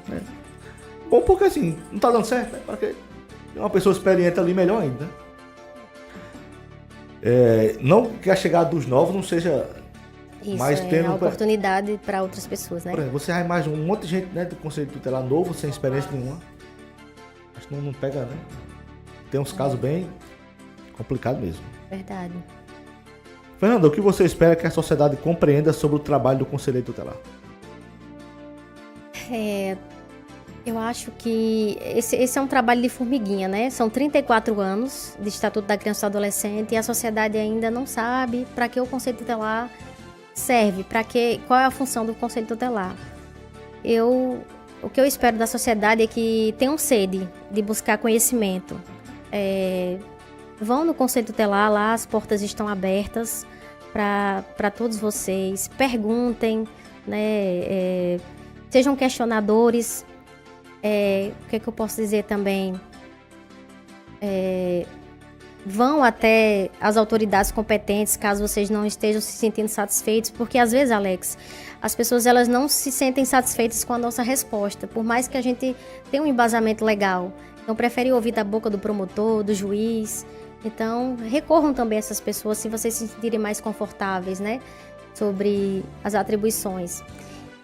Bom, porque assim, não tá dando certo, né? Para que uma pessoa experiente ali, melhor ainda, né? Não que a chegada dos novos não seja Isso, mais tendo a oportunidade para outras pessoas, né? Por exemplo, você vai mais um monte de gente, né, do conselho tutelar novo, sem experiência nenhuma. Acho que não pega, né? Tem uns casos bem complicados mesmo. Verdade. Fernanda, o que você espera que a sociedade compreenda sobre o trabalho do conselheiro tutelar? Eu acho que esse é um trabalho de formiguinha, né? São 34 anos de Estatuto da Criança e do Adolescente e a sociedade ainda não sabe para que o Conselho Tutelar serve, qual é a função do Conselho Tutelar. O que eu espero da sociedade é que tenham sede de buscar conhecimento. Vão no Conselho Tutelar, lá as portas estão abertas para todos vocês. Perguntem, né? Sejam questionadores. O que é que eu posso dizer também? Vão até as autoridades competentes caso vocês não estejam se sentindo satisfeitos, porque às vezes, Alex, as pessoas elas não se sentem satisfeitas com a nossa resposta, por mais que a gente tenha um embasamento legal. Então, preferem ouvir da boca do promotor, do juiz. Então, recorram também a essas pessoas se vocês se sentirem mais confortáveis, né, sobre as atribuições.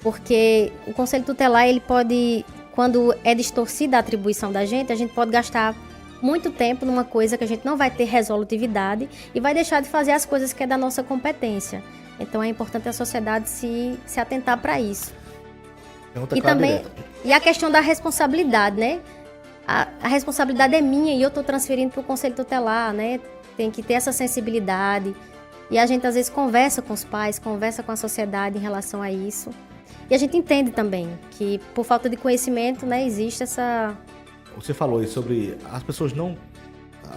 Porque o Conselho Tutelar, ele pode, quando é distorcida a atribuição da gente, a gente pode gastar muito tempo numa coisa que a gente não vai ter resolutividade e vai deixar de fazer as coisas que é da nossa competência. Então é importante a sociedade se atentar para isso. E também a questão da responsabilidade, né? A responsabilidade é minha e eu estou transferindo para o Conselho Tutelar, né? Tem que ter essa sensibilidade. E a gente às vezes conversa com os pais, conversa com a sociedade em relação a isso. E a gente entende também que por falta de conhecimento, né, existe essa... Você falou aí sobre as pessoas não,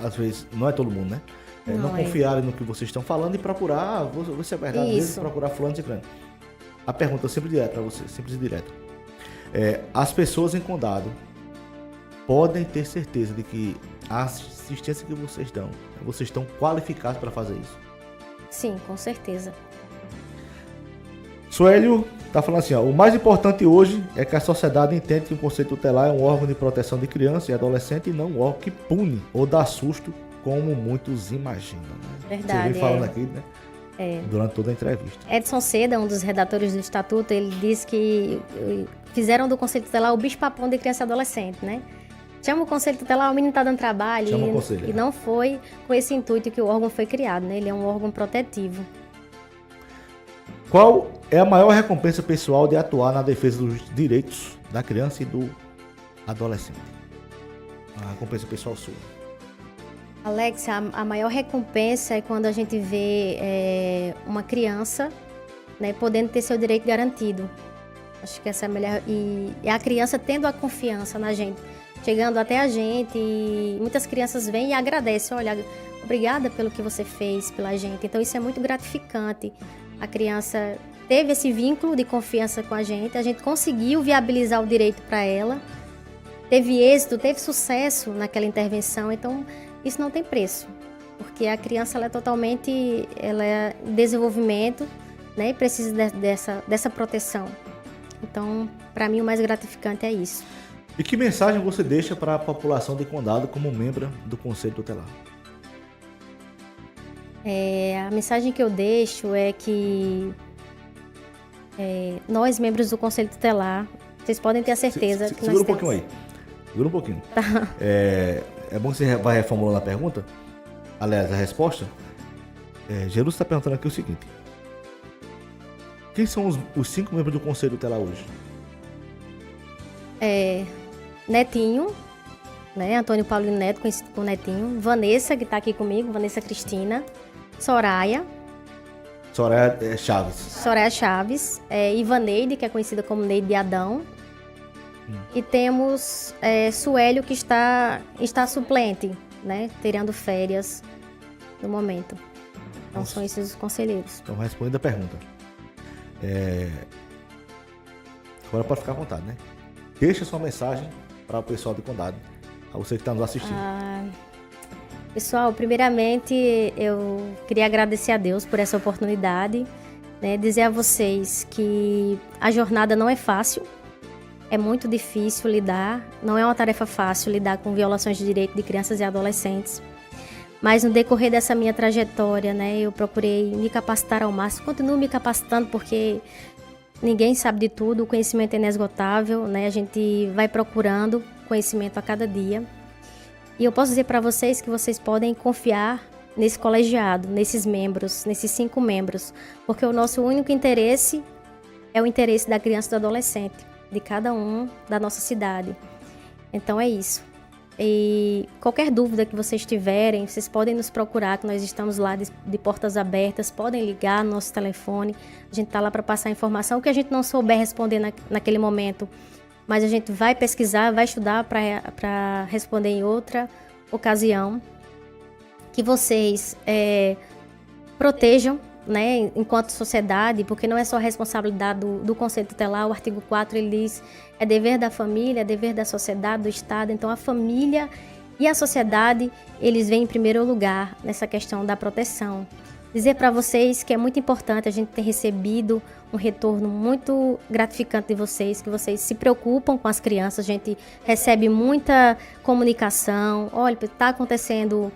às vezes, não é todo mundo, né? Não confiarem no que vocês estão falando e procurar, vou ser verdade mesmo, procurar fulano e ciclano. A pergunta sempre direta para você, simples e direta. As pessoas em Condado podem ter certeza de que a assistência que vocês dão, vocês estão qualificados para fazer isso? Sim, com certeza. Suélio está falando assim, o mais importante hoje é que a sociedade entenda que o Conselho Tutelar é um órgão de proteção de criança e adolescente e não um órgão que pune ou dá susto, como muitos imaginam. Né? Verdade. Você vem falando aqui, né? Durante toda a entrevista. Edson Seda, um dos redatores do Estatuto, ele disse que fizeram do Conselho Tutelar o bicho-papão de criança e adolescente, né? Chama o Conselho Tutelar, o menino está dando trabalho. E não foi com esse intuito que o órgão foi criado, né? Ele é um órgão protetivo. Qual é a maior recompensa pessoal de atuar na defesa dos direitos da criança e do adolescente? A recompensa pessoal sua. Alex, a maior recompensa é quando a gente vê uma criança, né, podendo ter seu direito garantido. Acho que essa é a melhor. E a criança tendo a confiança na gente, chegando até a gente. E muitas crianças vêm e agradecem. Olha, obrigada pelo que você fez pela gente. Então isso é muito gratificante. A criança teve esse vínculo de confiança com a gente conseguiu viabilizar o direito para ela, teve êxito, teve sucesso naquela intervenção, então isso não tem preço, porque a criança ela é totalmente em desenvolvimento, né, e precisa dessa proteção. Então, para mim, o mais gratificante é isso. E que mensagem você deixa para a população de Condado como membro do Conselho Tutelar? A mensagem que eu deixo é que nós, membros do Conselho Tutelar, vocês podem ter a certeza que segura um pouquinho aí. Segura um pouquinho. Tá. É bom que você vai reformulando a pergunta. Aliás, a resposta. Jerusalém está perguntando aqui o seguinte. quem são os 5 membros do Conselho Tutelar hoje? Netinho, né? Antônio Paulino Neto, conhecido como Netinho. Vanessa, que está aqui comigo, Vanessa Cristina. Soraya Chaves. Soraya Chaves. Ivaneide, que é conhecida como Neide Adão. E temos Suélio, que está suplente, né? Tirando férias no momento. Então são esses os conselheiros. Então respondendo a pergunta. Agora pode ficar à vontade, né? Deixa sua mensagem para o pessoal do Condado, a você que está nos assistindo. Pessoal, primeiramente eu queria agradecer a Deus por essa oportunidade, né? Dizer a vocês que a jornada não é fácil, é muito difícil lidar, não é uma tarefa fácil lidar com violações de direito de crianças e adolescentes. Mas no decorrer dessa minha trajetória, né, eu procurei me capacitar ao máximo, continuo me capacitando porque ninguém sabe de tudo, o conhecimento é inesgotável, né? A gente vai procurando conhecimento a cada dia. E eu posso dizer para vocês que vocês podem confiar nesse colegiado, nesses membros, nesses 5 membros, porque o nosso único interesse é o interesse da criança e do adolescente, de cada um da nossa cidade. Então é isso. E qualquer dúvida que vocês tiverem, vocês podem nos procurar, que nós estamos lá de portas abertas, podem ligar no nosso telefone, a gente está lá para passar informação, o que a gente não souber responder naquele momento, mas a gente vai pesquisar, vai estudar para responder em outra ocasião. Que vocês protejam, né, enquanto sociedade, porque não é só responsabilidade do Conselho Tutelar, o artigo 4 ele diz, é dever da família, é dever da sociedade, do Estado, então a família e a sociedade, eles vêm em primeiro lugar nessa questão da proteção. Dizer para vocês que é muito importante a gente ter recebido um retorno muito gratificante de vocês, que vocês se preocupam com as crianças, a gente recebe muita comunicação, olha, está acontecendo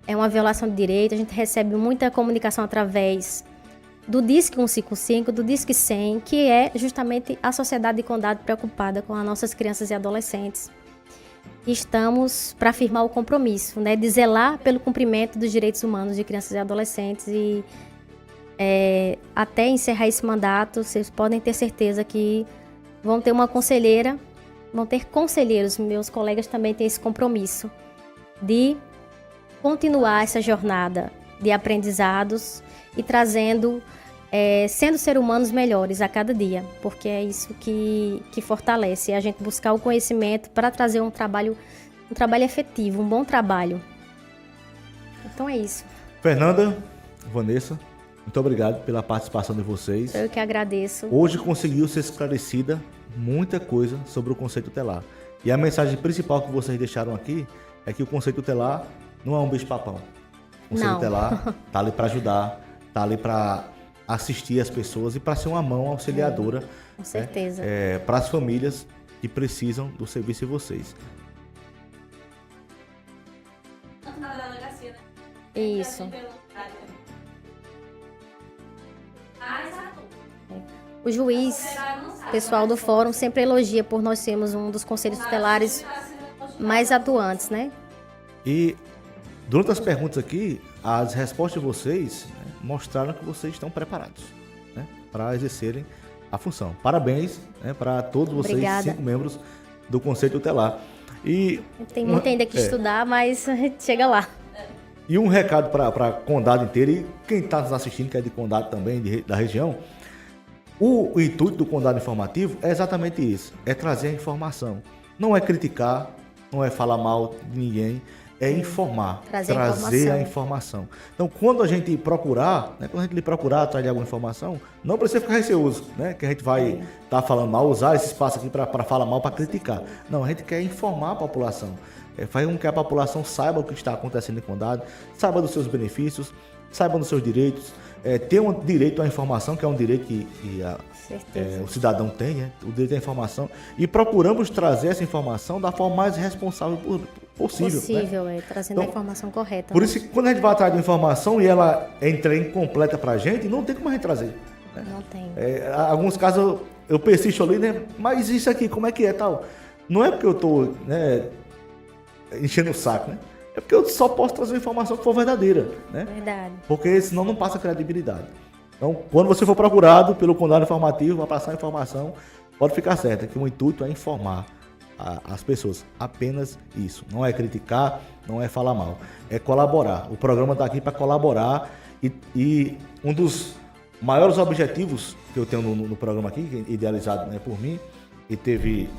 uma violação de direito, a gente recebe muita comunicação através do Disque 155, do Disque 100, que é justamente a sociedade de Condado preocupada com as nossas crianças e adolescentes. Estamos para afirmar o compromisso, né, de zelar pelo cumprimento dos direitos humanos de crianças e adolescentes e até encerrar esse mandato, vocês podem ter certeza que vão ter uma conselheira, vão ter conselheiros, meus colegas também têm esse compromisso de continuar essa jornada de aprendizados e trazendo, sendo ser humanos melhores a cada dia, porque é isso que fortalece, é a gente buscar o conhecimento para trazer um trabalho efetivo, um bom trabalho. Então é isso. Fernanda, Vanessa, muito obrigado pela participação de vocês. Eu que agradeço. Hoje conseguiu ser esclarecida muita coisa sobre o Conselho Tutelar. E a mensagem principal que vocês deixaram aqui é que o Conselho Tutelar não é um bicho-papão. O Conselho Tutelar está ali para ajudar, está ali para assistir as pessoas e para ser uma mão auxiliadora, com certeza, para as famílias que precisam do serviço de vocês. Na delegacia, né? Isso. O juiz, pessoal do fórum, sempre elogia por nós sermos um dos conselhos tutelares mais atuantes, né? E durante as perguntas aqui, as respostas de vocês, né, mostraram que vocês estão preparados, né, para exercerem a função. Parabéns, né, para todos vocês, Obrigada. 5 membros do Conselho Tutelar. E tem muito ainda que estudar, mas a gente chega lá. E um recado para Condado inteiro, e quem está nos assistindo, que é de Condado também, da região, o intuito do Condado Informativo é exatamente isso, é trazer a informação. Não é criticar, não é falar mal de ninguém, é informar, trazer a informação. Então, quando a gente procurar, né, quando a gente lhe procurar trazer alguma informação, não precisa ficar receoso, né, que a gente vai estar falando mal, usar esse espaço aqui para falar mal, para criticar. Não, a gente quer informar a população, fazer com que a população saiba o que está acontecendo em Condado, saiba dos seus benefícios, saiba dos seus direitos, ter um direito à informação, que é um direito que o cidadão tem, né? O direito à informação, e procuramos trazer essa informação da forma mais responsável possível, né? Trazendo a informação correta. Por isso que quando a gente vai atrás de informação e ela entra incompleta pra gente, não tem como a gente trazer. Né? Não tem. Alguns casos eu persisto ali, né? Mas isso aqui, como é que é tal? Não é porque eu tô, né, enchendo o saco, né? É porque eu só posso trazer uma informação que for verdadeira, né? Verdade. Porque senão não passa credibilidade. Então, quando você for procurado pelo Condado Informativo, vai passar a informação, pode ficar certo, que o intuito é informar as pessoas. Apenas isso. Não é criticar, não é falar mal. É colaborar. O programa está aqui para colaborar e um dos maiores objetivos que eu tenho no programa aqui, idealizado, né, por mim, e teve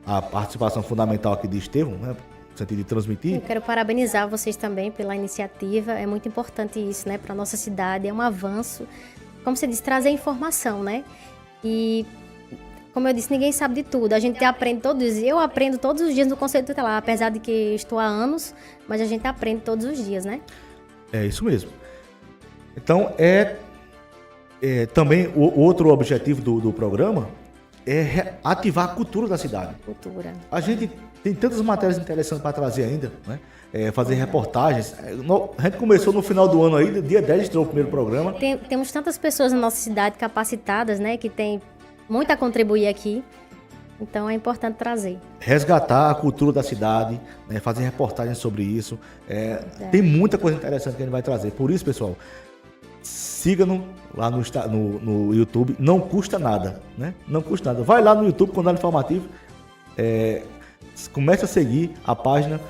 a participação fundamental aqui de Estevão, né, no sentido de transmitir. Eu quero parabenizar vocês também pela iniciativa. É muito importante isso, né, para a nossa cidade. É um avanço. Como você disse, trazer informação, né? E, como eu disse, ninguém sabe de tudo. A gente aprende todos os dias. Eu aprendo todos os dias no Conselho Tutelar, apesar de que estou há anos, mas a gente aprende todos os dias, né? É isso mesmo. Então, também o outro objetivo do programa é ativar a cultura da cidade. Cultura. A gente tem tantas matérias interessantes para trazer ainda, né? Fazer reportagens. A gente começou no final do ano aí, dia 10 estreou o primeiro programa. Temos tantas pessoas na nossa cidade capacitadas, né? Que tem muito a contribuir aqui. Então é importante trazer. Resgatar a cultura da cidade, né? Fazer reportagens sobre isso. Tem muita coisa interessante que a gente vai trazer. Por isso, pessoal, siga-nos lá no YouTube. Não custa nada, né? Não custa nada. Vai lá no YouTube, Condado Informativo. Comece a seguir a página.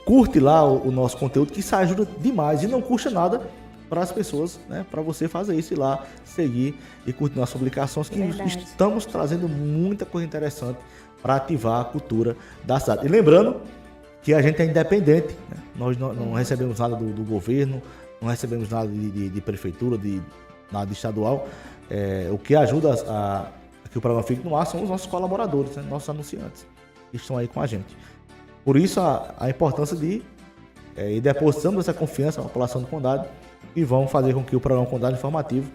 Curte lá o nosso conteúdo, que isso ajuda demais. E não custa nada para as pessoas, né? Para você fazer isso, ir lá, seguir e curtir nossas publicações, que estamos trazendo muita coisa interessante para ativar a cultura da cidade. E lembrando que a gente é independente, né? Nós não recebemos nada do governo, não recebemos nada de prefeitura, nada de estadual. O que ajuda a que o programa fique no ar são os nossos colaboradores, né? Nossos anunciantes, que estão aí com a gente. Por isso a importância de ir depositando essa confiança na população do condado, e vão fazer com que o programa Condado Informativo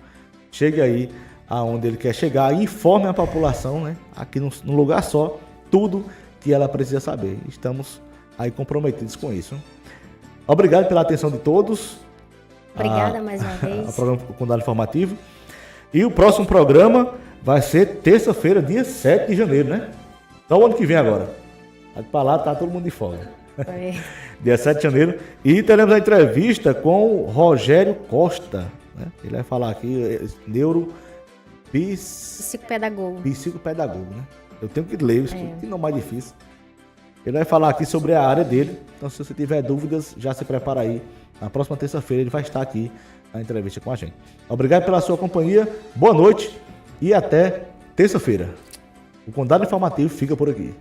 chegue aí aonde ele quer chegar e informe a população, né, aqui num lugar só, tudo que ela precisa saber. Estamos aí comprometidos com isso. Obrigado pela atenção de todos. Obrigada mais uma vez. Ao programa Condado Informativo. E o próximo programa vai ser terça-feira, dia 7 de janeiro, né? Então o ano que vem agora. Para lá tá todo mundo de folga. Dia 7 de janeiro. E teremos a entrevista com o Rogério Costa, né? Ele vai falar aqui, psicopedagogo, né? Eu tenho que ler, isso que não é mais difícil. Ele vai falar aqui sobre a área dele. Então, se você tiver dúvidas, já se prepara aí. Na próxima terça-feira ele vai estar aqui na entrevista com a gente. Obrigado pela sua companhia, boa noite e até terça-feira. O Condado Informativo fica por aqui.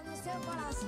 No seu coração,